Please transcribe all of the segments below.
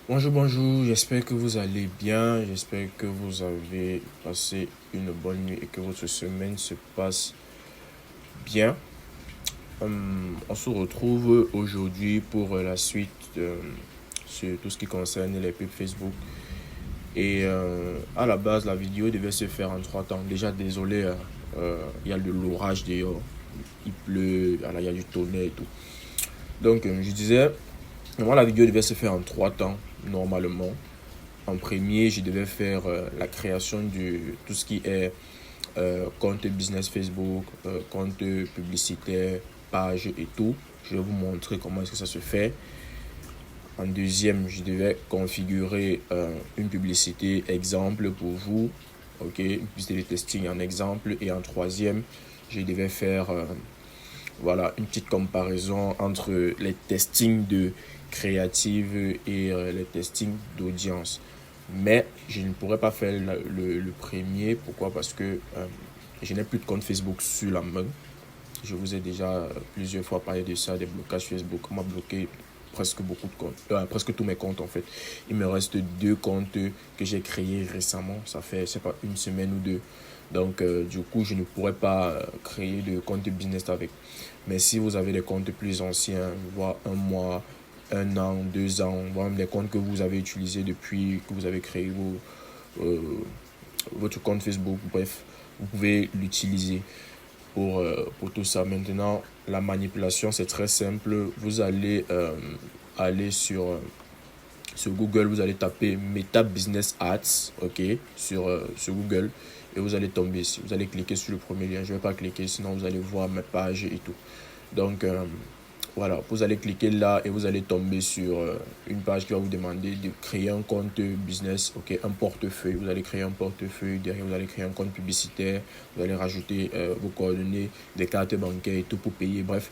Bonjour, bonjour, j'espère que vous allez bien, j'espère que vous avez passé une bonne nuit et que votre semaine se passe bien. On se retrouve aujourd'hui pour la suite sur tout ce qui concerne les pubs Facebook. Et à la base, la vidéo devait se faire en 3 temps. Déjà, désolé, il y a de l'orage dehors, il pleut, voilà, il y a du tonnerre et tout. Donc, je disais, moi, la vidéo devait se faire en 3 temps, normalement. En premier, je devais faire la création de tout ce qui est compte business Facebook, compte publicitaire, page et tout. Je vais vous montrer comment est-ce que ça se fait. En deuxième, je devais configurer une publicité exemple pour vous. Ok, une publicité de testing en exemple. Et en troisième, je devais faire voilà, une petite comparaison entre les testings de créative et les testings d'audience. Mais je ne pourrais pas faire le premier. Pourquoi? Parce que je n'ai plus de compte Facebook sur la main. Je vous ai déjà plusieurs fois parlé de ça, des blocages Facebook. On m'a bloqué presque beaucoup de comptes, presque tous mes comptes en fait. Il me reste 2 comptes que j'ai créés récemment. Ça fait, c'est pas une semaine ou deux. Donc, du coup, je ne pourrais pas créer de compte business avec. Mais si vous avez des comptes plus anciens, voire un mois, un an, 2 ans, voire même des comptes que vous avez utilisés depuis que vous avez créé euh, votre compte Facebook, bref, vous pouvez l'utiliser pour tout ça. Maintenant, la manipulation, c'est très simple. Vous allez aller sur Google, vous allez taper Meta Business Ads, ok, sur Google, et vous allez tomber ici. Vous allez cliquer sur le premier lien. Je ne vais pas cliquer, sinon vous allez voir mes pages et tout. Donc, voilà, vous allez cliquer là et vous allez tomber sur une page qui va vous demander de créer un compte business, ok, un portefeuille. Vous allez créer un portefeuille, derrière vous allez créer un compte publicitaire, vous allez rajouter vos coordonnées, des cartes bancaires et tout pour payer, bref.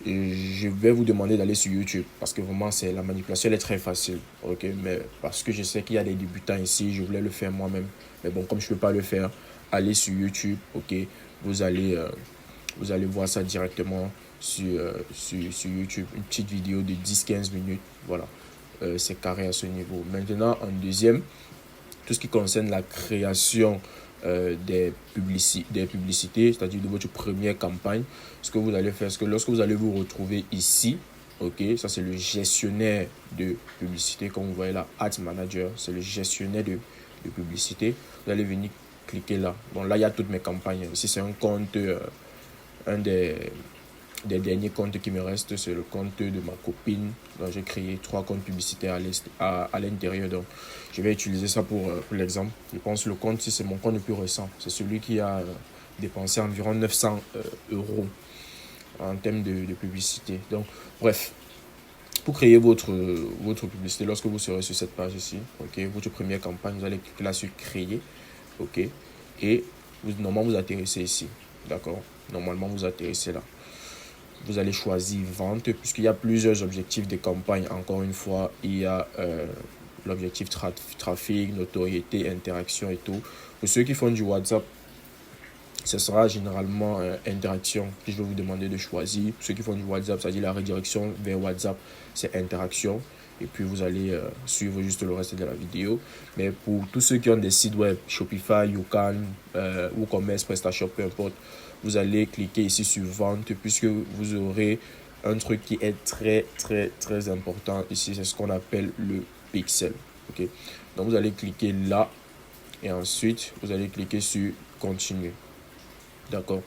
Et je vais vous demander d'aller sur YouTube parce que vraiment c'est la manipulation elle est très facile, ok, mais parce que je sais qu'il y a des débutants ici, je voulais le faire moi-même, mais bon, comme je ne peux pas le faire, allez sur YouTube, ok, vous allez vous allez voir ça directement sur YouTube. Une petite vidéo de 10-15 minutes. Voilà. C'est carré à ce niveau. Maintenant, en deuxième, tout ce qui concerne la création des publicités, c'est-à-dire de votre première campagne, ce que vous allez faire, c'est que lorsque vous allez vous retrouver ici, ok, ça c'est le gestionnaire de publicité, comme vous voyez là, Ads Manager, c'est le gestionnaire de publicité. Vous allez venir cliquer là. Bon, là, il y a toutes mes campagnes. Ici, c'est un compte, un des derniers comptes qui me restent, c'est le compte de ma copine. Donc, j'ai créé 3 comptes publicitaires à l'intérieur. Donc, je vais utiliser ça pour l'exemple. Je pense que le compte, si c'est mon compte le plus récent, c'est celui qui a dépensé environ 900 euros en termes de publicité. Donc, bref, pour créer votre publicité, lorsque vous serez sur cette page ici, ok, votre première campagne, vous allez cliquer là sur créer, ok, et normalement vous atterrissez ici, d'accord, normalement vous atterrissez là. Vous allez choisir vente, puisqu'il y a plusieurs objectifs de campagne. Encore une fois, il y a l'objectif trafic, notoriété, interaction et tout. Pour ceux qui font du WhatsApp, ce sera généralement interaction que je vais vous demander de choisir. Pour ceux qui font du WhatsApp, c'est-à-dire la redirection vers WhatsApp, c'est interaction. Et puis vous allez suivre juste le reste de la vidéo. Mais pour tous ceux qui ont des sites web, Shopify, YouCan, WooCommerce, PrestaShop, peu importe, vous allez cliquer ici sur vente puisque vous aurez un truc qui est très très très important ici, c'est ce qu'on appelle le pixel. Ok, donc vous allez cliquer là et ensuite vous allez cliquer sur continuer. D'accord.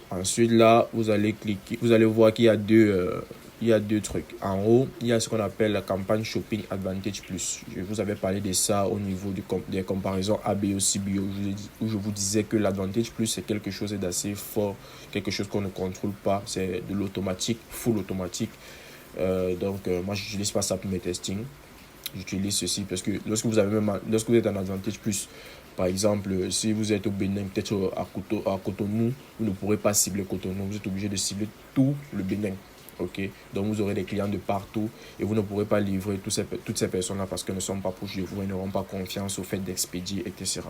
Ensuite, là, vous allez cliquer, vous allez voir qu'il y a deux trucs. En haut, il y a ce qu'on appelle la campagne Shopping Advantage Plus. Je vous avais parlé de ça au niveau des comparaisons ABO, CBO, où je vous disais que l'Advantage Plus, c'est quelque chose d'assez fort, quelque chose qu'on ne contrôle pas. C'est de l'automatique, full automatique. Donc, moi, je n'utilise pas ça pour mes testings. J'utilise ceci parce que lorsque vous êtes en Advantage Plus, par exemple, si vous êtes au Bénin, peut-être à Cotonou, vous ne pourrez pas cibler Cotonou, vous êtes obligé de cibler tout le Bénin. Ok, donc vous aurez des clients de partout et vous ne pourrez pas livrer toutes ces personnes-là parce qu'elles ne sont pas proches de vous, elles n'auront pas confiance au fait d'expédier, etc.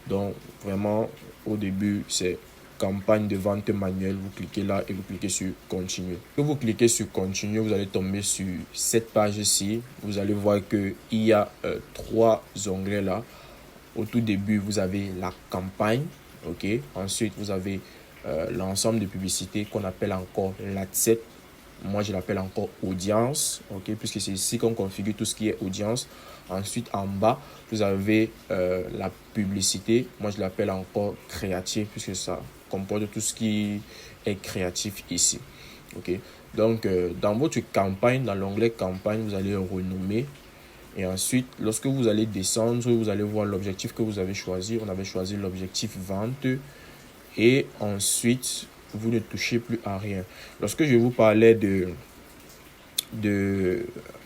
Donc vraiment, au début, c'est campagne de vente manuelle, vous cliquez là et vous cliquez sur continuer. Quand vous cliquez sur continuer, vous allez tomber sur cette page-ci. Vous allez voir qu'il y a 3 onglets là. Au tout début, vous avez la campagne. Ok. Ensuite, vous avez l'ensemble de publicités qu'on appelle encore l'adset. Moi, je l'appelle encore audience, ok, puisque c'est ici qu'on configure tout ce qui est audience. Ensuite, en bas, vous avez la publicité. Moi, je l'appelle encore créatif, puisque ça comporte tout ce qui est créatif ici. Ok. Donc, dans votre campagne, dans l'onglet campagne, vous allez renommer. Et ensuite, lorsque vous allez descendre, vous allez voir l'objectif que vous avez choisi. On avait choisi l'objectif vente. Et ensuite, vous ne touchez plus à rien. Lorsque je vous parlais de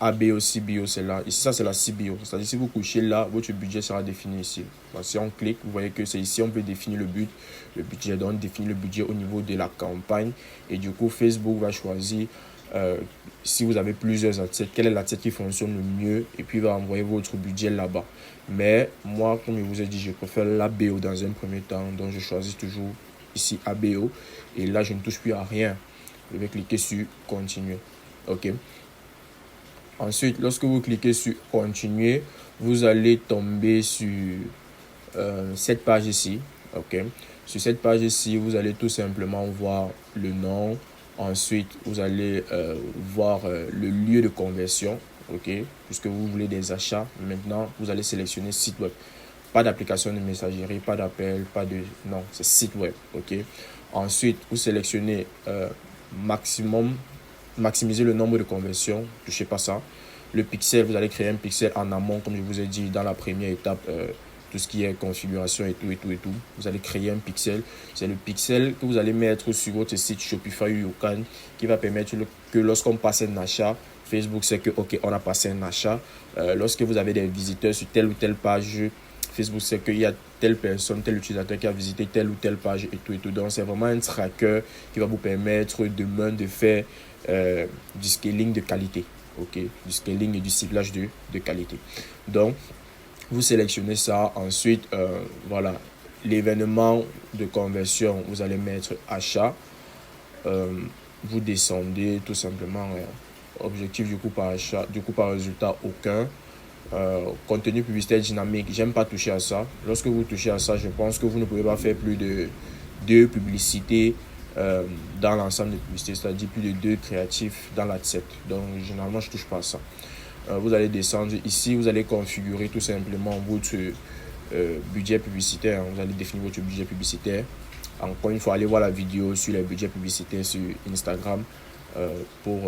ABO, CBO, c'est là. Ici, ça, c'est la CBO. C'est-à-dire, si vous couchez là, votre budget sera défini ici. Donc, si on clique, vous voyez que c'est ici, on peut définir le budget. Donc, définir le budget au niveau de la campagne. Et du coup, Facebook va choisir, si vous avez plusieurs adsets, quelle est l'adset qui fonctionne le mieux. Et puis, il va envoyer votre budget là-bas. Mais moi, comme je vous ai dit, je préfère l'ABO dans un premier temps. Donc, je choisis toujours ici ABO. Et là, je ne touche plus à rien. Je vais cliquer sur continuer. OK. Ensuite, lorsque vous cliquez sur continuer, vous allez tomber sur cette page ici. OK. Sur cette page ici, vous allez tout simplement voir le nom. Ensuite, vous allez voir le lieu de conversion. OK. Puisque vous voulez des achats. Maintenant, vous allez sélectionner site web. Pas d'application de messagerie, pas d'appel, pas de... Non, c'est site web. OK. Ensuite, vous sélectionnez maximiser le nombre de conversions. Ne touchez pas ça. Le pixel, vous allez créer un pixel en amont, comme je vous ai dit dans la première étape, tout ce qui est configuration et tout. Vous allez créer un pixel. C'est le pixel que vous allez mettre sur votre site Shopify ou Yocan qui va permettre que lorsqu'on passe un achat, Facebook sait que, OK, on a passé un achat. Lorsque vous avez des visiteurs sur telle ou telle page, Facebook sait qu'il y a telle personne, tel utilisateur qui a visité telle ou telle page et tout. Donc, c'est vraiment un tracker qui va vous permettre demain de faire du scaling de qualité. OK, du scaling et du ciblage de qualité. Donc, vous sélectionnez ça. Ensuite, voilà, l'événement de conversion, vous allez mettre achat. Vous descendez tout simplement. Objectif du coup par achat, du coup par résultat, aucun. Contenu publicitaire dynamique, j'aime pas toucher à ça. Lorsque vous touchez à ça, je pense que vous ne pouvez pas faire plus de 2 publicités dans l'ensemble des publicités, c'est-à-dire plus de 2 créatifs dans l'adset. Donc généralement je touche pas à ça. Vous allez descendre ici, vous allez configurer tout simplement votre budget publicitaire. Vous allez définir votre budget publicitaire. Encore une fois, allez voir la vidéo sur les budgets publicitaires sur Instagram pour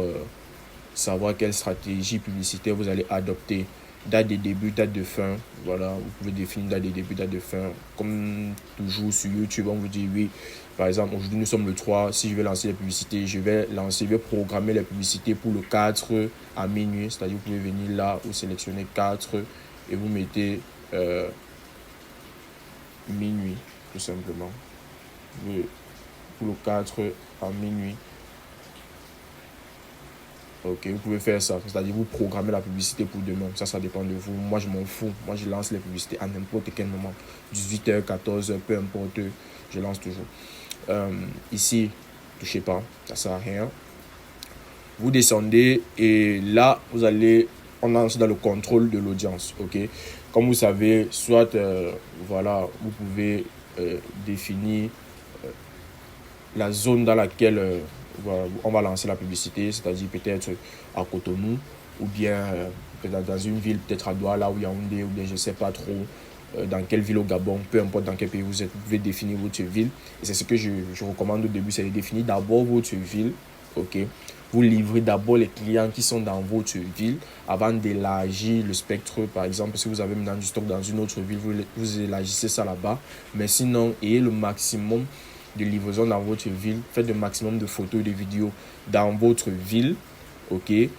savoir quelle stratégie publicitaire vous allez adopter. Date de début, date de fin. Voilà, vous pouvez définir date de début, date de fin. Comme toujours sur YouTube, on vous dit oui. Par exemple, aujourd'hui nous sommes le 3. Si je vais lancer les publicités, je vais programmer les publicités pour le 4 à minuit. C'est-à-dire vous pouvez venir là, vous sélectionnez 4 et vous mettez minuit, tout simplement. Pour le 4 à minuit. Ok, vous pouvez faire ça, c'est-à-dire vous programmez la publicité pour demain, ça dépend de vous. Moi je m'en fous, moi je lance les publicités à n'importe quel moment, 18h, 14h, peu importe, je lance toujours. Ici, touchez pas, ça sert à rien. Vous descendez et là on lance dans le contrôle de l'audience. Ok, comme vous savez, soit voilà, vous pouvez définir la zone dans laquelle on va lancer la publicité, c'est-à-dire peut-être à Cotonou ou bien dans une ville, peut-être à Douala ou Yaoundé, ou bien je ne sais pas trop dans quelle ville au Gabon, peu importe dans quel pays vous êtes, vous pouvez définir votre ville. Et c'est ce que je recommande au début, c'est de définir d'abord votre ville. Ok, vous livrez d'abord les clients qui sont dans votre ville avant d'élargir le spectre. Par exemple, si vous avez maintenant du stock dans une autre ville, vous élargissez ça là-bas. Mais sinon, ayez le maximum de livraison dans votre ville, faites le maximum de photos et de vidéos dans votre ville, ok, des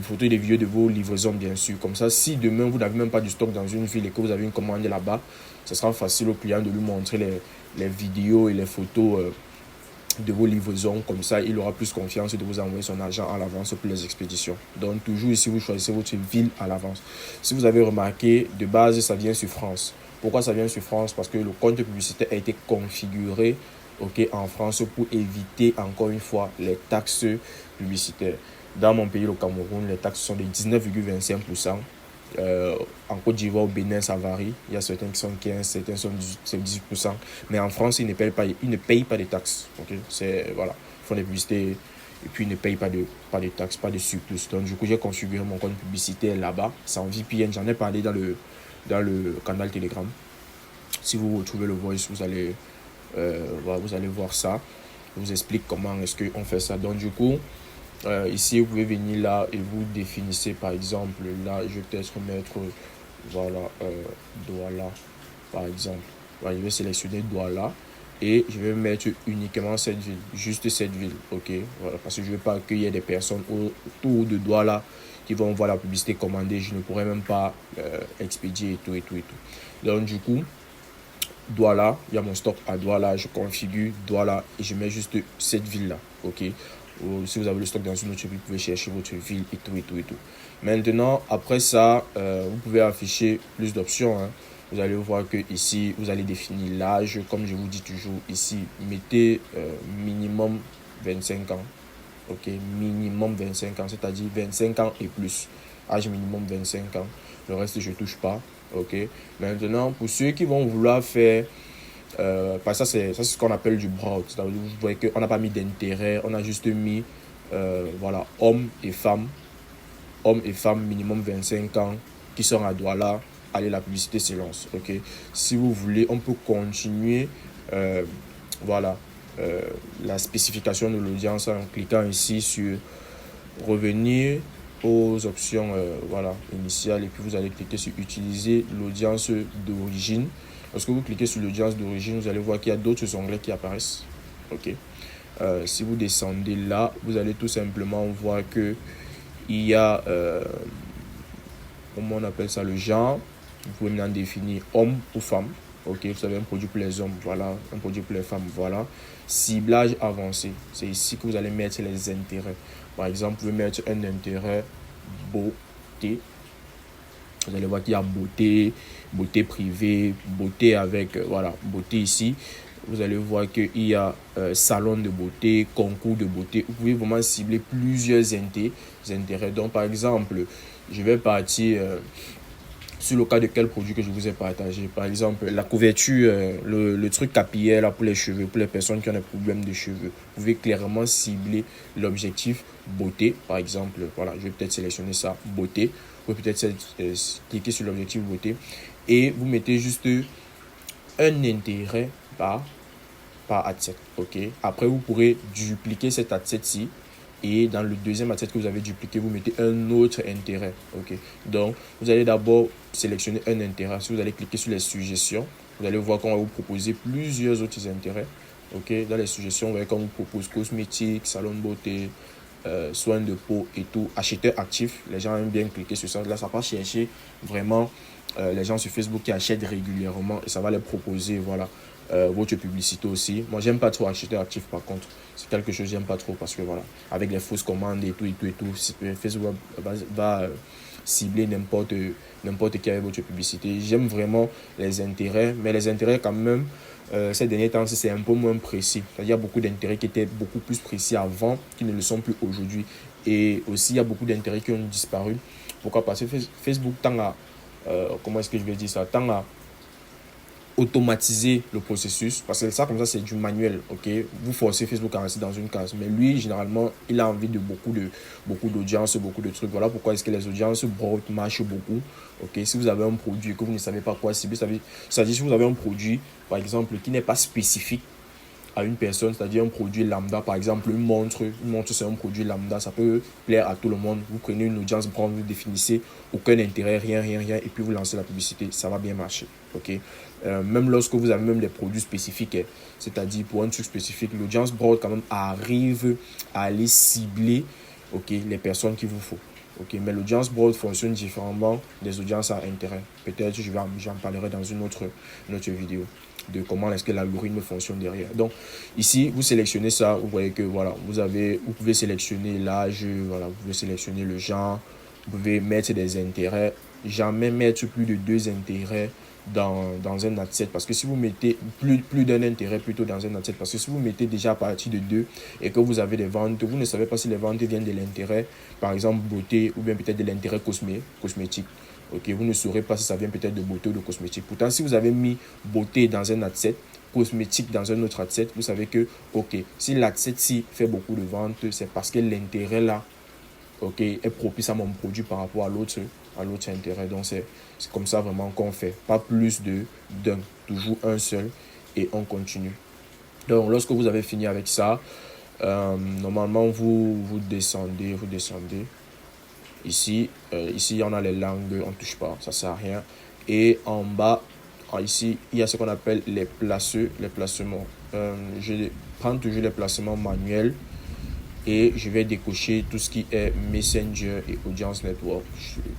photos et des vidéos de vos livraisons bien sûr. Comme ça, si demain vous n'avez même pas du stock dans une ville et que vous avez une commande là-bas, ce sera facile au client de lui montrer les vidéos et les photos de vos livraisons. Comme ça, il aura plus confiance de vous envoyer son argent à l'avance pour les expéditions. Donc toujours ici, vous choisissez votre ville à l'avance. Si vous avez remarqué, de base, ça vient sur France. Pourquoi ça vient sur France? Parce que le compte publicitaire a été configuré ok, en France pour éviter encore une fois les taxes publicitaires. Dans mon pays, le Cameroun, les taxes sont de 19,25%. En Côte d'Ivoire, au Bénin, ça varie. Il y a certains qui sont 15, certains sont 18%. Mais en France, ils ne payent pas de taxes. Okay? Voilà, ils font des publicités et puis ils ne payent pas de taxes, pas de surplus. Donc, du coup, j'ai configuré mon compte publicitaire là-bas. C'est en VPN. J'en ai parlé dans le canal Telegram. Si vous retrouvez le voice, voilà, vous allez voir ça. Je vous explique comment est-ce qu'on fait ça. Donc, du coup, ici, vous pouvez venir là et vous définissez, par exemple, là, je vais peut-être mettre, voilà, Douala, par exemple. Voilà, je vais sélectionner Douala et je vais mettre uniquement cette ville, juste cette ville, ok. Voilà, parce que je ne veux pas qu'il y ait des personnes autour de Douala qui vont voir la publicité commandée. Je ne pourrais même pas expédier et tout, et tout, et tout. Donc, du coup, Douala, il y a mon stock à Douala, je configure Douala et je mets juste cette ville-là, ok. Ou si vous avez le stock dans une autre ville, vous pouvez chercher votre ville et tout, et tout, et tout. Maintenant, après ça, vous pouvez afficher plus d'options, hein. Vous allez voir que ici, vous allez définir l'âge. Comme je vous dis toujours, ici, mettez minimum 25 ans. Ok, minimum 25 ans, c'est-à-dire 25 ans et plus. Âge minimum 25 ans. Le reste, je ne touche pas. Ok. Maintenant, pour ceux qui vont vouloir faire parce que ça, c'est ce qu'on appelle du broad. Vous voyez qu'on n'a pas mis d'intérêt, on a juste mis voilà, hommes et femmes minimum 25 ans qui sont à Douala. Allez, la publicité se lance. Ok. Si vous voulez, on peut continuer voilà, la spécification de l'audience en cliquant ici sur revenir aux options voilà, initiales et puis vous allez cliquer sur utiliser l'audience d'origine. Lorsque vous cliquez sur l'audience d'origine, vous allez voir qu'il y a d'autres onglets qui apparaissent. Ok. Si vous descendez là, vous allez tout simplement voir que il y a comment on appelle ça, le genre. Vous pouvez maintenant définir homme ou femme. Ok, vous avez un produit pour les hommes, voilà, un produit pour les femmes, voilà. Ciblage avancé, c'est ici que vous allez mettre les intérêts. Par exemple, vous pouvez mettre un intérêt beauté. Vous allez voir qu'il y a beauté, beauté privée, beauté avec, voilà, beauté ici. Vous allez voir qu'il y a salon de beauté, concours de beauté. Vous pouvez vraiment cibler plusieurs intérêts. Donc, par exemple, je vais partir sur le cas de quel produit que je vous ai partagé. Par exemple, la couverture, le truc capillaire là, pour les cheveux, pour les personnes qui ont des problèmes de cheveux. Vous pouvez clairement cibler l'objectif beauté, par exemple. Voilà, je vais peut-être sélectionner ça, beauté. Vous pouvez peut-être cliquer sur l'objectif beauté et vous mettez juste un intérêt par adset. Ok. Après, vous pourrez dupliquer cet adset-ci. Et dans le deuxième adset que vous avez dupliqué, vous mettez un autre intérêt. Ok. Donc, vous allez d'abord sélectionner un intérêt. Si vous allez cliquer sur les suggestions, vous allez voir qu'on va vous proposer plusieurs autres intérêts. Ok. Dans les suggestions, vous voyez qu'on vous propose cosmétiques, salon de beauté, soins de peau et tout. Acheteur actif. Les gens aiment bien cliquer sur ça. Là, ça va chercher vraiment les gens sur Facebook qui achètent régulièrement et ça va les proposer, voilà, votre publicité aussi. Moi, j'aime pas trop acheter actif par contre. C'est quelque chose que j'aime pas trop parce que voilà, avec les fausses commandes et tout, Facebook va cibler n'importe qui avec votre publicité. J'aime vraiment les intérêts, mais les intérêts quand même, ces derniers temps, c'est un peu moins précis. Il y a beaucoup d'intérêts qui étaient beaucoup plus précis avant, qui ne le sont plus aujourd'hui. Et aussi, il y a beaucoup d'intérêts qui ont disparu. Pourquoi? Parce que Facebook tend à comment est-ce que je vais dire ça, tend à automatiser le processus parce que ça comme ça c'est du manuel. Ok, vous forcez Facebook à rester dans une case, mais lui généralement il a envie de beaucoup d'audience, beaucoup de trucs. Voilà pourquoi est-ce que les audiences broad marchent beaucoup. Ok, si vous avez un produit que vous ne savez pas quoi cibler, ça veut dire si vous avez un produit par exemple qui n'est pas spécifique à une personne, c'est-à-dire un produit lambda, par exemple une montre c'est un produit lambda, ça peut plaire à tout le monde. Vous prenez une audience broad, vous définissez aucun intérêt, rien, et puis vous lancez la publicité, ça va bien marcher. Ok. Même lorsque vous avez même des produits spécifiques, c'est-à-dire pour un truc spécifique, l'audience broad quand même arrive à aller cibler, ok, les personnes qu'il vous faut. Ok, mais l'audience broad fonctionne différemment des audiences à intérêt. Peut-être j'en parlerai dans une autre vidéo de comment est-ce que l'algorithme fonctionne derrière. Donc ici vous sélectionnez ça, vous voyez que voilà, vous pouvez sélectionner l'âge, voilà, vous pouvez sélectionner le genre, vous pouvez mettre des intérêts. jamais mettre plus de 2 intérêts dans un adset, parce que si vous mettez plus d'un intérêt plutôt dans un adset, parce que si vous mettez déjà à partir de 2 et que vous avez des ventes, vous ne savez pas si les ventes viennent de l'intérêt, par exemple beauté, ou bien peut-être de l'intérêt cosmétique. Ok, vous ne saurez pas si ça vient peut-être de beauté ou de cosmétique. Pourtant, si vous avez mis beauté dans un adset, cosmétique dans un autre adset, vous savez que, ok, si l'adset-ci fait beaucoup de ventes, c'est parce que l'intérêt là, ok, est propice à mon produit par rapport à l'autre intérêt. Donc, c'est comme ça vraiment qu'on fait. Pas plus d'un, toujours un seul, et on continue. Donc, lorsque vous avez fini avec ça, normalement, vous descendez. Ici, on a les langues, on ne touche pas, ça ne sert à rien. Et en bas, ici, il y a ce qu'on appelle les placements. Je prends toujours les placements manuels et je vais décocher tout ce qui est Messenger et Audience Network.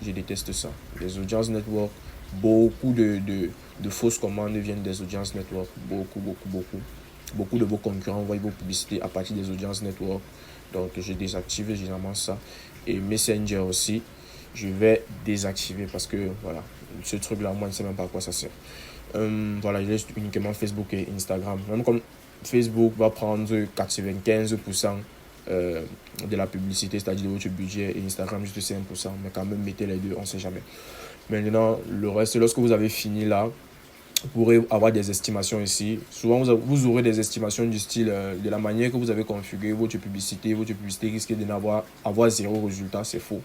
Je déteste ça. Les Audience Network, beaucoup de fausses commandes viennent des Audience Network. Beaucoup. Beaucoup de vos concurrents envoient vos publicités à partir des Audience Network. Donc, je désactive généralement ça. Et Messenger aussi, je vais désactiver parce que, voilà, ce truc-là, moi, je ne sais même pas à quoi ça sert. Voilà, je laisse uniquement Facebook et Instagram. Même comme Facebook va prendre 95% de la publicité, c'est-à-dire de votre budget, et Instagram juste 5%, mais quand même, mettez les deux, on ne sait jamais. Maintenant, le reste, lorsque vous avez fini là, vous pourrez avoir des estimations ici. Souvent, vous aurez des estimations du style de la manière que vous avez configuré votre publicité risque de n'avoir zéro résultat, c'est faux.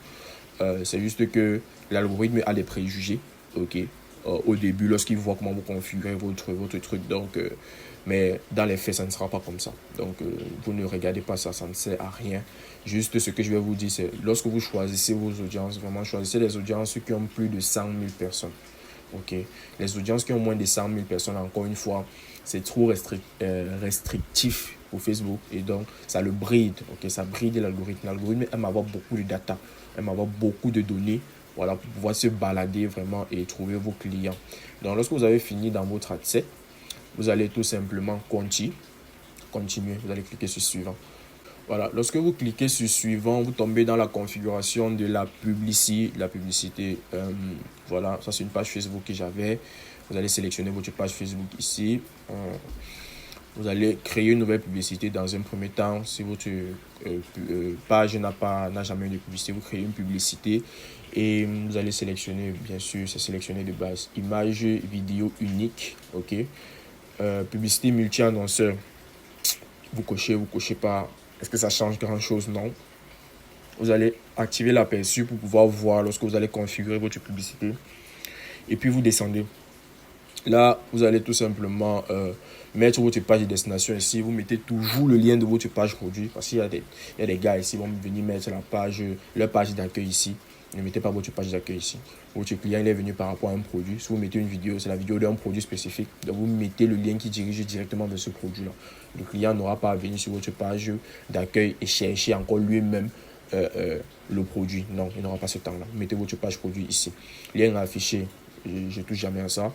C'est juste que l'algorithme a des préjugés, ok, au début, lorsqu'il voit comment vous configurez votre truc. Donc, mais dans les faits, ça ne sera pas comme ça. Donc, vous ne regardez pas ça, ça ne sert à rien. Juste ce que je vais vous dire, c'est lorsque vous choisissez vos audiences, vraiment choisissez les audiences qui ont plus de 100 000 personnes. Ok, les audiences qui ont moins de 100 000 personnes, encore une fois, c'est trop restrictif pour Facebook, et donc ça le bride. Ok, ça bride l'algorithme. L'algorithme aime avoir beaucoup de data, aime avoir beaucoup de données, voilà, pour pouvoir se balader vraiment et trouver vos clients. Donc, lorsque vous avez fini dans votre adset, vous allez tout simplement continuer. Vous allez cliquer sur suivant. Voilà, lorsque vous cliquez sur suivant, vous tombez dans la configuration de la publicité. Voilà, ça c'est une page Facebook que j'avais. Vous allez sélectionner votre page Facebook ici. Vous allez créer une nouvelle publicité dans un premier temps. Si votre page n'a jamais eu de publicité, vous créez une publicité et vous allez sélectionner, bien sûr, c'est sélectionné de base, image, vidéo unique, ok. Publicité multi-annonceur, vous cochez pas. Est-ce que ça change grand chose? Non. Vous allez activer l'aperçu pour pouvoir voir lorsque vous allez configurer votre publicité. Et puis vous descendez. Là, vous allez tout simplement mettre votre page de destination ici. Vous mettez toujours le lien de votre page produit. Parce qu'il y a des gars ici qui vont venir mettre leur page d'accueil ici. Ne mettez pas votre page d'accueil ici. Votre client il est venu par rapport à un produit. Si vous mettez une vidéo, c'est la vidéo d'un produit spécifique. Donc vous mettez le lien qui dirige directement vers ce produit-là. Le client n'aura pas à venir sur votre page d'accueil et chercher encore lui-même le produit. Non, il n'aura pas ce temps-là. Mettez votre page produit ici. Lien affiché. Je ne touche jamais à ça.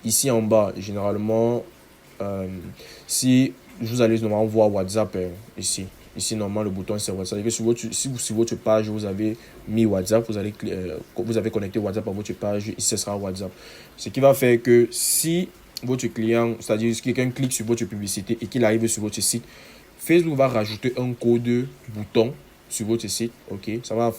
Ici en bas, généralement, si vous allez normalement voir WhatsApp ici. Ici, normalement, le bouton, c'est WhatsApp. Si sur votre page, vous avez mis WhatsApp, vous avez connecté WhatsApp à votre page, ici, ce sera WhatsApp. Ce qui va faire que si votre client, c'est-à-dire si quelqu'un clique sur votre publicité et qu'il arrive sur votre site, Facebook va rajouter un code bouton sur votre site. Ok, ça va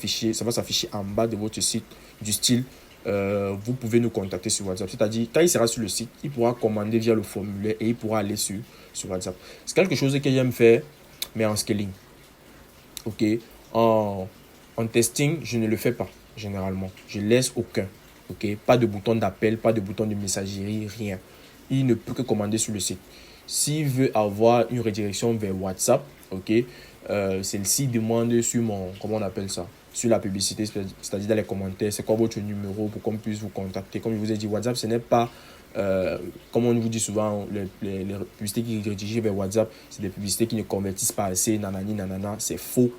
s'afficher en bas de votre site du style vous pouvez nous contacter sur WhatsApp. C'est-à-dire, quand il sera sur le site, il pourra commander via le formulaire et il pourra aller sur WhatsApp. C'est quelque chose que j'aime faire, mais en scaling. Ok, en testing, je ne le fais pas généralement. Je laisse aucun. Ok, pas de bouton d'appel, pas de bouton de messagerie, rien. Il ne peut que commander sur le site. S'il veut avoir une redirection vers WhatsApp, ok, celle-ci demande sur comment on appelle ça, sur la publicité, c'est-à-dire dans les commentaires, c'est quoi votre numéro pour qu'on puisse vous contacter. Comme je vous ai dit, WhatsApp, ce n'est pas, comme on vous dit souvent, les publicités qui redirigent vers WhatsApp, c'est des publicités qui ne convertissent pas assez, nanani, nanana, c'est faux.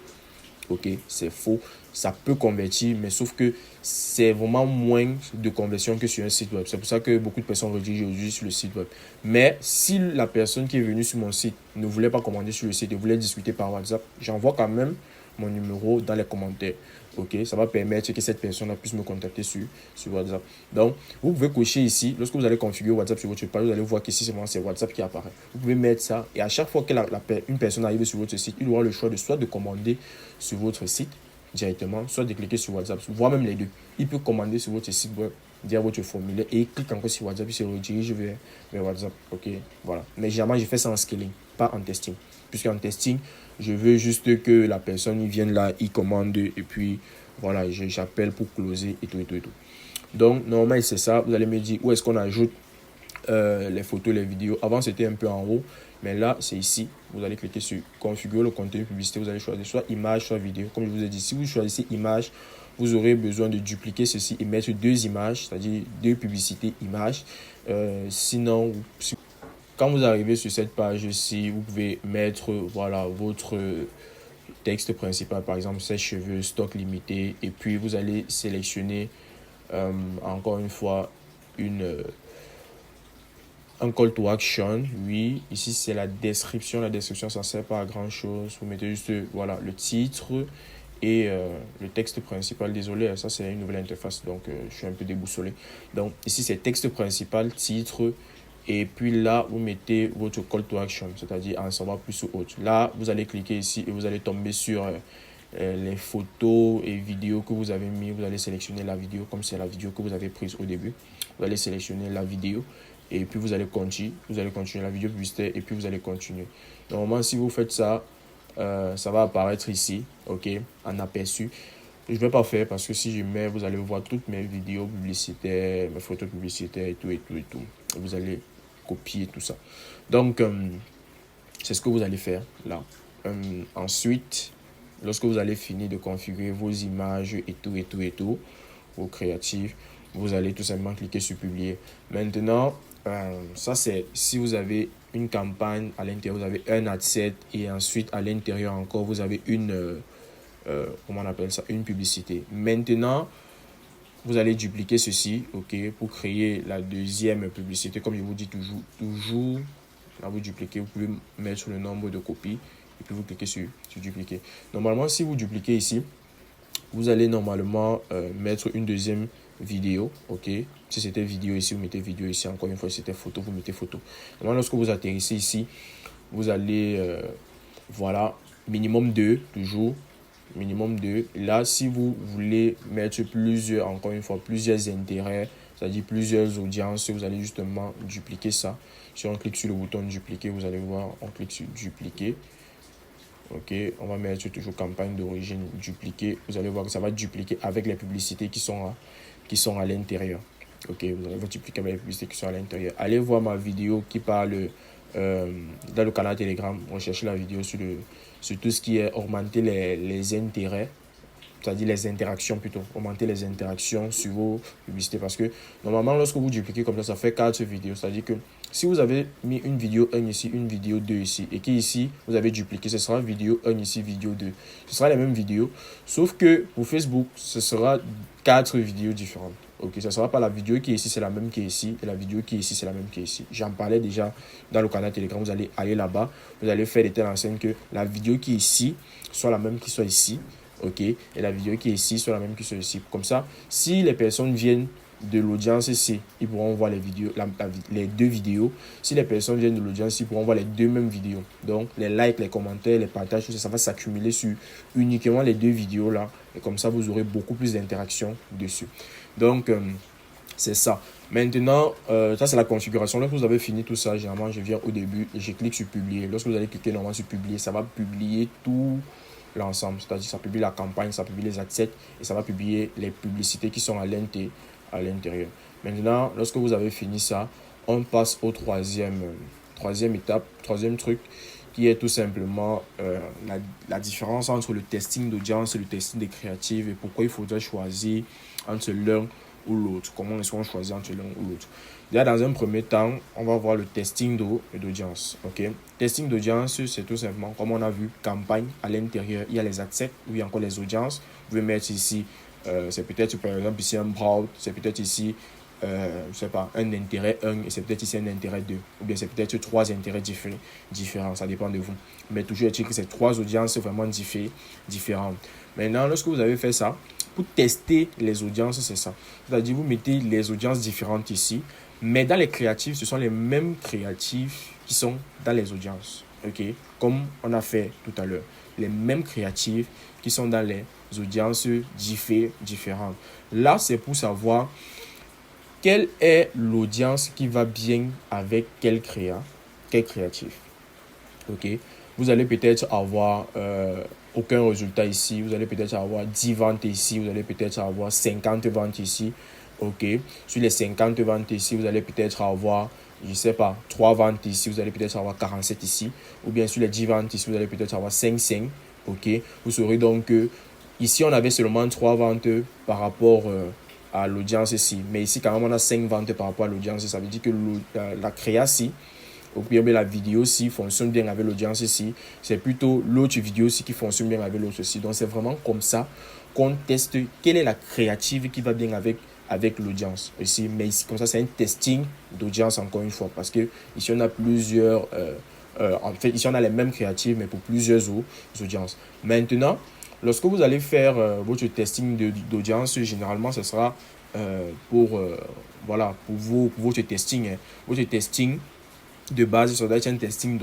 Ok, c'est faux. Ça peut convertir, mais sauf que c'est vraiment moins de conversion que sur un site web. C'est pour ça que beaucoup de personnes redirigent aujourd'hui sur le site web. Mais si la personne qui est venue sur mon site ne voulait pas commander sur le site et voulait discuter par WhatsApp, j'envoie quand même mon numéro dans les commentaires. Ok, ça va permettre que cette personne puisse me contacter sur WhatsApp. Donc, vous pouvez cocher ici, lorsque vous allez configurer WhatsApp sur votre page, vous allez voir qu'ici, c'est WhatsApp qui apparaît. Vous pouvez mettre ça et à chaque fois que une personne arrive sur votre site, il aura le choix de soit de commander sur votre site directement, soit de cliquer sur WhatsApp, voire même les deux. Il peut commander sur votre site web, dire votre formulaire et il clique encore sur WhatsApp, il se redirige vers WhatsApp. Ok, voilà. Mais généralement, je fais ça en scaling, pas en testing. Puisqu'en testing, je veux juste que la personne il vienne là, il commande et puis voilà, j'appelle pour closer et tout. Donc, normalement, c'est ça. Vous allez me dire où est-ce qu'on ajoute les photos, les vidéos. Avant, c'était un peu en haut, mais là, c'est ici. Vous allez cliquer sur configurer le contenu publicité. Vous allez choisir soit image, soit vidéo. Comme je vous ai dit, si vous choisissez image, vous aurez besoin de dupliquer ceci et mettre deux images, c'est-à-dire deux publicités images. Sinon, quand vous arrivez sur cette page-ci, vous pouvez mettre voilà, votre texte principal, par exemple, sèche-cheveux, stock limité. Et puis, vous allez sélectionner encore une fois un call to action. Oui, ici, c'est la description. La description, ça ne sert pas à grand-chose. Vous mettez juste voilà, le titre et le texte principal. Désolé, ça, c'est une nouvelle interface, donc je suis un peu déboussolé. Donc, ici, c'est texte principal, titre. Et puis là, vous mettez votre call to action, c'est-à-dire en savoir plus ou autre. Là, vous allez cliquer ici et vous allez tomber sur les photos et vidéos que vous avez mis. Vous allez sélectionner la vidéo comme c'est la vidéo que vous avez prise au début. Vous allez sélectionner la vidéo et puis vous allez continuer. Vous allez continuer la vidéo publicitaire et puis vous allez continuer. Normalement, si vous faites ça, ça va apparaître ici, ok, en aperçu. Je ne vais pas faire parce que si je mets, vous allez voir toutes mes vidéos publicitaires, mes photos publicitaires et tout. Vous allez copier tout ça. Donc, c'est ce que vous allez faire là. Ensuite, lorsque vous allez finir de configurer vos images et tout, vos créatifs, vous allez tout simplement cliquer sur publier. Maintenant, ça c'est si vous avez une campagne à l'intérieur, vous avez un ad set et ensuite à l'intérieur encore, vous avez comment on appelle ça, une publicité. Maintenant, vous allez dupliquer ceci, ok, pour créer la deuxième publicité. Comme je vous dis toujours, là vous dupliquez, vous pouvez mettre le nombre de copies et puis vous cliquez sur dupliquer. Normalement, si vous dupliquez ici, vous allez normalement mettre une deuxième vidéo, ok. Si c'était vidéo ici, vous mettez vidéo ici. Encore une fois, si c'était photo, vous mettez photo. Normalement, lorsque vous atterrissez ici, vous allez, voilà, minimum 2, toujours. Minimum 2. Là, si vous voulez mettre plusieurs, encore une fois, plusieurs intérêts, c'est-à-dire plusieurs audiences, vous allez justement dupliquer ça. Si on clique sur le bouton dupliquer, vous allez voir, on clique sur dupliquer. Ok, on va mettre toujours campagne d'origine dupliquer. Vous allez voir que ça va dupliquer avec les publicités qui sont à l'intérieur. Ok, vous allez dupliquer avec les publicités qui sont à l'intérieur. Allez voir ma vidéo qui parle dans le canal Telegram. Recherchez la vidéo sur tout ce qui est augmenter les intérêts, c'est-à-dire les interactions plutôt, augmenter les interactions sur vos publicités. Parce que normalement, lorsque vous dupliquez comme ça fait 4 vidéos. C'est-à-dire que si vous avez mis une vidéo 1 ici, une vidéo 2 ici, et qu'ici, vous avez dupliqué, ce sera vidéo 1 ici, vidéo 2. Ce sera les mêmes vidéos, sauf que pour Facebook, ce sera 4 vidéos différentes. Ok, ça ne sera pas la vidéo qui est ici, c'est la même qui est ici, et la vidéo qui est ici, c'est la même qui est ici. J'en parlais déjà dans le canal Telegram. Vous allez aller là-bas, vous allez faire de telle enseigne que la vidéo qui est ici soit la même qui soit ici. Ok, et la vidéo qui est ici soit la même qui soit ici. Comme ça, si les personnes viennent de l'audience ici, ils pourront voir les deux vidéos. Si les personnes viennent de l'audience, ils pourront voir les deux mêmes vidéos. Donc, les likes, les commentaires, les partages, tout ça, ça va s'accumuler sur uniquement les deux vidéos là. Et comme ça, vous aurez beaucoup plus d'interactions dessus. Donc, c'est ça. Maintenant, ça c'est la configuration. Lorsque vous avez fini tout ça, généralement, je viens au début et je clique sur publier. Lorsque vous allez cliquer normalement sur publier, ça va publier tout l'ensemble. C'est-à-dire ça publie la campagne, ça publie les assets et ça va publier les publicités qui sont à l'intérieur. Maintenant, lorsque vous avez fini ça, on passe au troisième étape, troisième truc, qui est tout simplement la différence entre le testing d'audience et le testing des créatives et pourquoi il faudrait choisir entre l'un ou l'autre. Comment est-ce qu'on choisit entre l'un ou l'autre? Déjà, dans un premier temps, on va voir le testing d'audience. Okay? Testing d'audience, c'est tout simplement, comme on a vu, campagne à l'intérieur, il y a les assets, il y a encore les audiences. Vous pouvez mettre ici, c'est peut-être par exemple ici un broad, c'est peut-être ici je sais pas, un intérêt 1 et c'est peut-être ici un intérêt 2. Ou bien c'est peut-être 3 intérêts différents, ça dépend de vous. Mais toujours est-il que c'est 3 audiences vraiment différentes. Maintenant, lorsque vous avez fait ça, pour tester les audiences, c'est ça. C'est-à-dire, vous mettez les audiences différentes ici, mais dans les créatifs, ce sont les mêmes créatifs qui sont dans les audiences. OK? Comme on a fait tout à l'heure. Les mêmes créatifs qui sont dans les audiences différentes. Là, c'est pour savoir quelle est l'audience qui va bien avec quel créatif. OK? Vous allez peut-être avoir aucun résultat ici. Vous allez peut-être avoir 10 ventes ici. Vous allez peut-être avoir 50 ventes ici. OK? Sur les 50 ventes ici, vous allez peut-être avoir, je ne sais pas, 3 ventes ici. Vous allez peut-être avoir 47 ici. Ou bien sur les 10 ventes ici, vous allez peut-être avoir 5. OK? Vous saurez donc que ici, on avait seulement 3 ventes par rapport à l'audience ici. Mais ici, quand même, on a 5 ventes par rapport à l'audience. Ça veut dire que la création, ou bien la vidéo aussi fonctionne bien avec l'audience ici. C'est plutôt l'autre vidéo aussi qui fonctionne bien avec l'autre aussi. Donc, c'est vraiment comme ça qu'on teste quelle est la créative qui va bien avec l'audience ici. Mais ici, comme ça, c'est un testing d'audience encore une fois. Parce que ici, on a plusieurs... en fait, ici, on a les mêmes créatives, mais pour plusieurs audiences. Maintenant, lorsque vous allez faire votre testing d'audience, généralement, ce sera pour votre testing. Votre testing de base, ça doit être un testing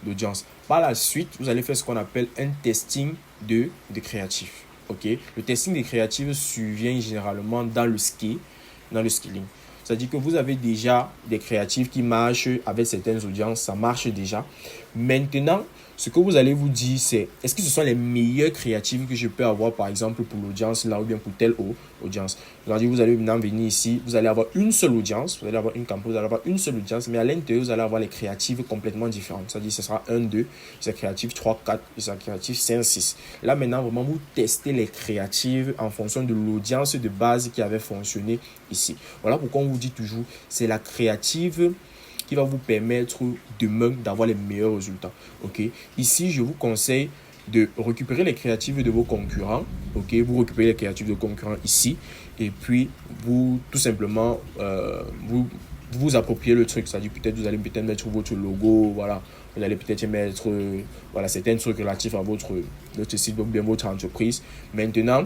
d'audience. Par la suite, vous allez faire ce qu'on appelle un testing de créatif. Okay? Le testing des créatifs survient généralement dans le scaling. C'est-à-dire que vous avez déjà des créatifs qui marchent avec certaines audiences, ça marche déjà. Maintenant, ce que vous allez vous dire, c'est est-ce que ce sont les meilleurs créatifs que je peux avoir, par exemple, pour l'audience là ou bien pour telle audience. C'est-à-dire vous allez maintenant venir ici, vous allez avoir une seule audience, vous allez avoir une campagne, vous allez avoir une seule audience, mais à l'intérieur, vous allez avoir les créatives complètement différentes. C'est-à-dire ce sera 1, 2, c'est créatif 3, 4, c'est créatif 5, 6. Là, maintenant, vraiment, vous testez les créatives en fonction de l'audience de base qui avait fonctionné ici. Voilà pourquoi on vous dit toujours, c'est la créative qui va vous permettre demain d'avoir les meilleurs résultats. Okay? Ici, je vous conseille de récupérer les créatives de vos concurrents. Okay? Vous récupérez les créatives de concurrents ici et puis vous, tout simplement, vous appropriez le truc. C'est-à-dire peut-être vous allez peut-être mettre votre logo, voilà. Vous allez peut-être mettre certains trucs relatifs à votre site ou bien votre entreprise. Maintenant,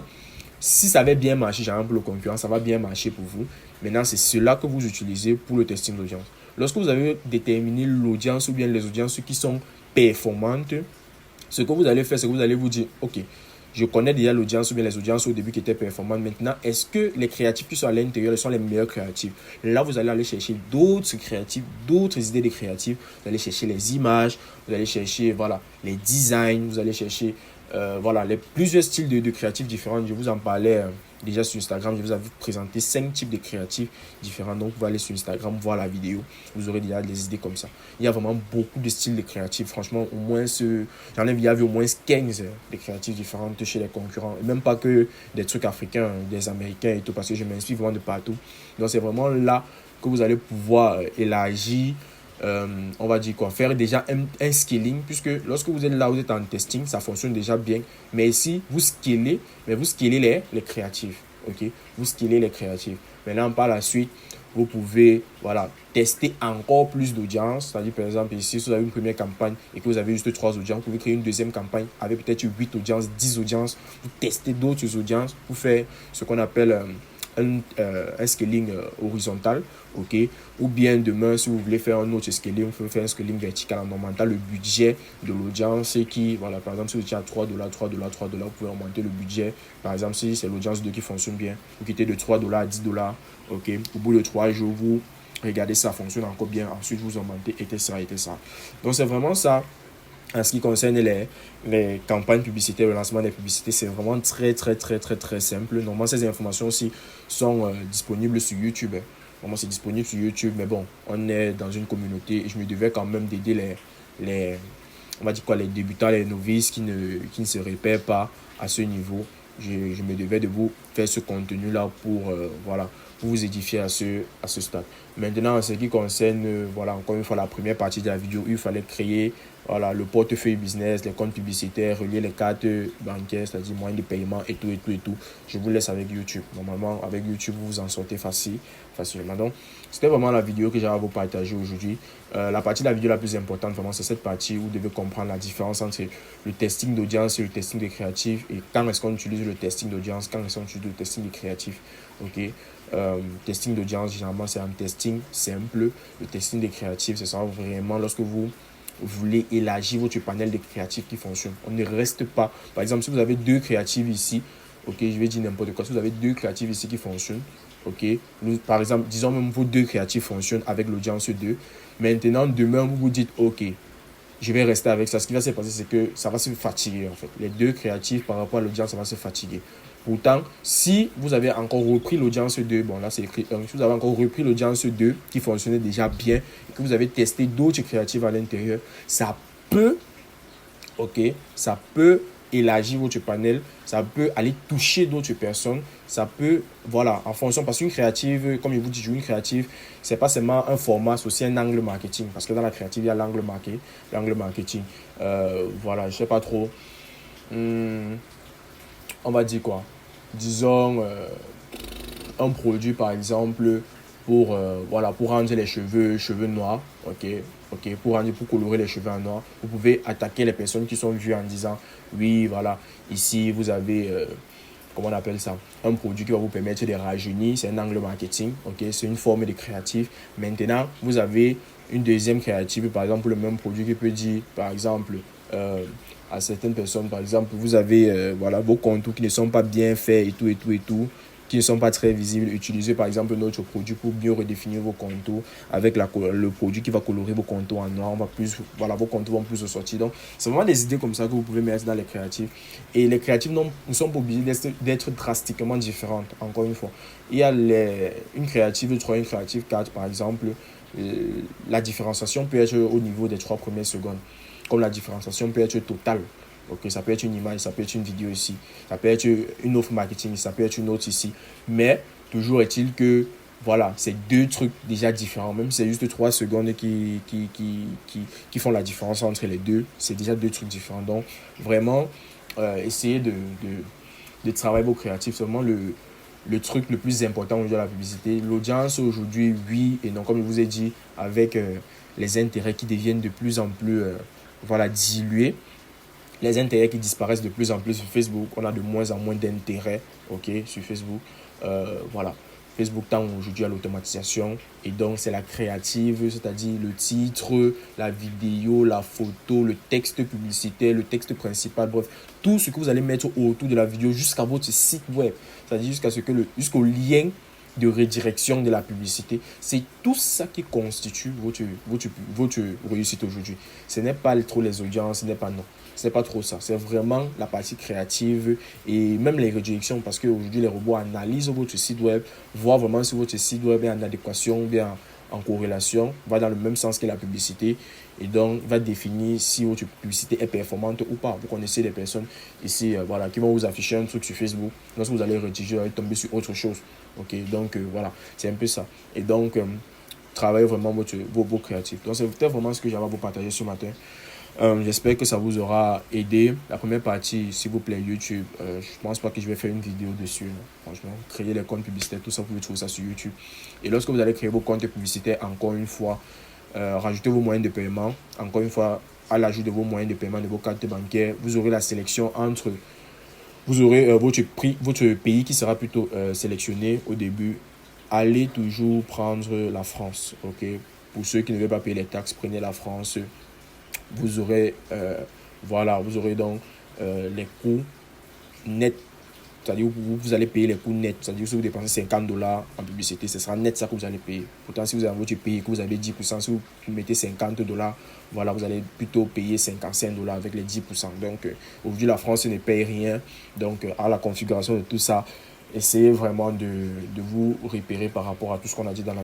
si ça avait bien marché, genre pour le concurrent, ça va bien marcher pour vous. Maintenant, c'est cela que vous utilisez pour le testing d'audience. Lorsque vous avez déterminé l'audience ou bien les audiences qui sont performantes, ce que vous allez faire, c'est que vous allez vous dire, ok, je connais déjà l'audience ou bien les audiences au début qui étaient performantes. Maintenant, est-ce que les créatifs qui sont à l'intérieur sont les meilleurs créatifs? Là, vous allez aller chercher d'autres créatifs, d'autres idées de créatifs. Vous allez chercher les images, vous allez chercher voilà, les designs, vous allez chercher les plusieurs styles de créatifs différents. Je vous en parlais déjà sur Instagram. Je vous avais présenté 5 types de créatifs différents. Donc, vous allez sur Instagram, voir la vidéo. Vous aurez déjà des idées comme ça. Il y a vraiment beaucoup de styles de créatifs. Franchement, au moins, j'en ai vu au moins 15 de créatifs différents chez les concurrents. Et même pas que des trucs africains, des américains et tout, parce que je m'inspire vraiment de partout. Donc, c'est vraiment là que vous allez pouvoir élargir. On va dire quoi, faire déjà un scaling, puisque lorsque vous êtes là, vous êtes en testing, ça fonctionne déjà bien. Mais ici, vous scalez les créatifs. Ok, vous scalez les créatifs. Maintenant, par la suite, vous pouvez tester encore plus d'audience. C'est-à-dire, par exemple, ici, si vous avez une première campagne et que vous avez juste 3 audiences, vous pouvez créer une deuxième campagne avec peut-être 8 audiences, 10 audiences. Vous testez d'autres audiences. Vous faites ce qu'on appelle un scaling horizontal, ok, ou bien demain si vous voulez faire un autre scaling, vous pouvez faire un scaling vertical en augmentant le budget de l'audience qui, voilà, par exemple si vous étiez à $3, vous pouvez augmenter le budget, par exemple si c'est l'audience 2 qui fonctionne bien, vous quittez de $3 à $10, ok, au bout de 3 jours, vous regardez ça fonctionne encore bien, ensuite vous augmentez, etc. Donc c'est vraiment ça. En ce qui concerne les campagnes publicitaires, le lancement des publicités, c'est vraiment très simple. Normalement, ces informations aussi sont disponibles sur YouTube. Vraiment, c'est disponible sur YouTube, mais bon, on est dans une communauté et je me devais quand même d'aider les débutants, les novices qui ne se repèrent pas à ce niveau. Je me devais de vous faire ce contenu-là pour, voilà, pour vous édifier à ce stade. Maintenant, en ce qui concerne, voilà, encore une fois, la première partie de la vidéo, il fallait créer, voilà, le portefeuille business, les comptes publicitaires, relier les cartes bancaires, c'est-à-dire moyens de paiement et tout, et tout, et tout. Je vous laisse avec YouTube. Normalement, avec YouTube, vous vous en sortez facilement. Donc, c'était vraiment la vidéo que j'avais à vous partager aujourd'hui. La partie de la vidéo la plus importante, vraiment, c'est cette partie où vous devez comprendre la différence entre le testing d'audience et le testing de créatif. Et quand est-ce qu'on utilise le testing d'audience, quand est-ce qu'on utilise le testing de créatif. Ok. Testing d'audience, généralement, c'est un testing simple. Le testing des créatifs, c'est ça vraiment lorsque vous voulez élargir votre panel de créatifs qui fonctionne. On ne reste pas. Par exemple, si vous avez 2 créatifs ici, ok, je vais dire n'importe quoi. Si vous avez 2 créatifs ici qui fonctionnent, ok, par exemple, disons même vos 2 créatifs fonctionnent avec l'audience 2. Maintenant, demain, vous vous dites, ok, je vais rester avec ça. Ce qui va se passer, c'est que ça va se fatiguer en fait. Les 2 créatifs par rapport à l'audience, ça va se fatiguer. Pourtant, si vous avez encore repris l'audience 2, bon là c'est écrit 1, si vous avez encore repris l'audience 2 qui fonctionnait déjà bien et que vous avez testé d'autres créatifs à l'intérieur, ça peut, ok, ça peut élargir votre panel, ça peut aller toucher d'autres personnes, ça peut, voilà, en fonction, parce qu'une créative, comme je vous dis, une créative, c'est pas seulement un format, c'est aussi un angle marketing, parce que dans la créative, il y a l'angle marketing, voilà, je sais pas trop, on va dire quoi, disons, un produit par exemple pour, voilà, pour rendre les cheveux noirs, ok, pour colorer les cheveux en noir, vous pouvez attaquer les personnes qui sont vues en disant, oui, voilà, ici vous avez, comment on appelle ça, un produit qui va vous permettre de rajeunir, c'est un angle marketing, ok, c'est une forme de créatif. Maintenant, vous avez une deuxième créative, par exemple, le même produit qui peut dire, par exemple, à certaines personnes, par exemple, vous avez, voilà, vos contours qui ne sont pas bien faits et tout, et tout, et tout, qui ne sont pas très visibles. Utilisez par exemple notre produit pour mieux redéfinir vos contours avec le produit qui va colorer vos contours en noir. On va plus, voilà, vos contours vont plus ressortir. Donc, c'est vraiment des idées comme ça que vous pouvez mettre dans les créatifs. Et les créatifs ne sont pas obligés d'être drastiquement différentes, encore une fois. Il y a une créative 3, une créative 4, par exemple. La différenciation peut être au niveau des 3 premières secondes. Comme la différenciation peut être totale. Ok, ça peut être une image, ça peut être une vidéo ici, ça peut être une offre marketing, ça peut être une autre ici. Mais toujours est-il que, voilà, c'est 2 trucs déjà différents. Même si c'est juste 3 secondes qui font la différence entre les deux, c'est déjà 2 trucs différents. Donc, vraiment, essayez de travailler vos créatifs. C'est vraiment le truc le plus important aujourd'hui à la publicité. L'audience aujourd'hui, oui et non, comme je vous ai dit, avec les intérêts qui deviennent de plus en plus, voilà, dilués. Les intérêts qui disparaissent de plus en plus sur Facebook. On a de moins en moins d'intérêts, ok, sur Facebook. Voilà. Facebook tend aujourd'hui à l'automatisation. Et donc, c'est la créative, c'est-à-dire le titre, la vidéo, la photo, le texte publicitaire, le texte principal, bref, tout ce que vous allez mettre autour de la vidéo jusqu'à votre site web. C'est-à-dire jusqu'au lien de redirection de la publicité. C'est tout ça qui constitue votre réussite aujourd'hui. Ce n'est pas trop les audiences, ce n'est pas non. C'est pas trop ça. C'est vraiment la partie créative et même les redirections parce qu'aujourd'hui, les robots analysent votre site web, voient vraiment si votre site web est en adéquation, bien en corrélation, va dans le même sens que la publicité et donc va définir si votre publicité est performante ou pas. Vous connaissez des personnes ici voilà, qui vont vous afficher un truc sur Facebook. Lorsque vous allez retirer, vous allez tomber sur autre chose. Ok, donc voilà, c'est un peu ça. Et donc, travaillez vraiment vos créatifs. Donc, c'est peut-être vraiment ce que j'avais à vous partager ce matin. J'espère que ça vous aura aidé. La première partie, s'il vous plaît, YouTube, je pense pas que je vais faire une vidéo dessus. Non. Franchement, créer les comptes publicitaires, tout ça, vous pouvez trouver ça sur YouTube. Et lorsque vous allez créer vos comptes publicitaires, encore une fois, rajoutez vos moyens de paiement. Encore une fois, à l'ajout de vos moyens de paiement, de vos cartes bancaires, vous aurez la sélection entre... Vous aurez votre pays qui sera plutôt sélectionné au début. Allez toujours prendre la France. Ok. Pour ceux qui ne veulent pas payer les taxes, prenez la France. Vous aurez, voilà, vous aurez donc les coûts nets. C'est-à-dire vous allez payer les coûts nets. C'est-à-dire si vous dépensez $50 en publicité, ce sera net ça que vous allez payer. Pourtant, si vous avez votre pays et que vous avez 10%, si vous mettez $50, voilà, vous allez plutôt payer $55 avec les 10%. Donc, aujourd'hui, la France ne paye rien. Donc, à la configuration de tout ça, essayez vraiment de vous repérer par rapport à tout ce qu'on a dit dans la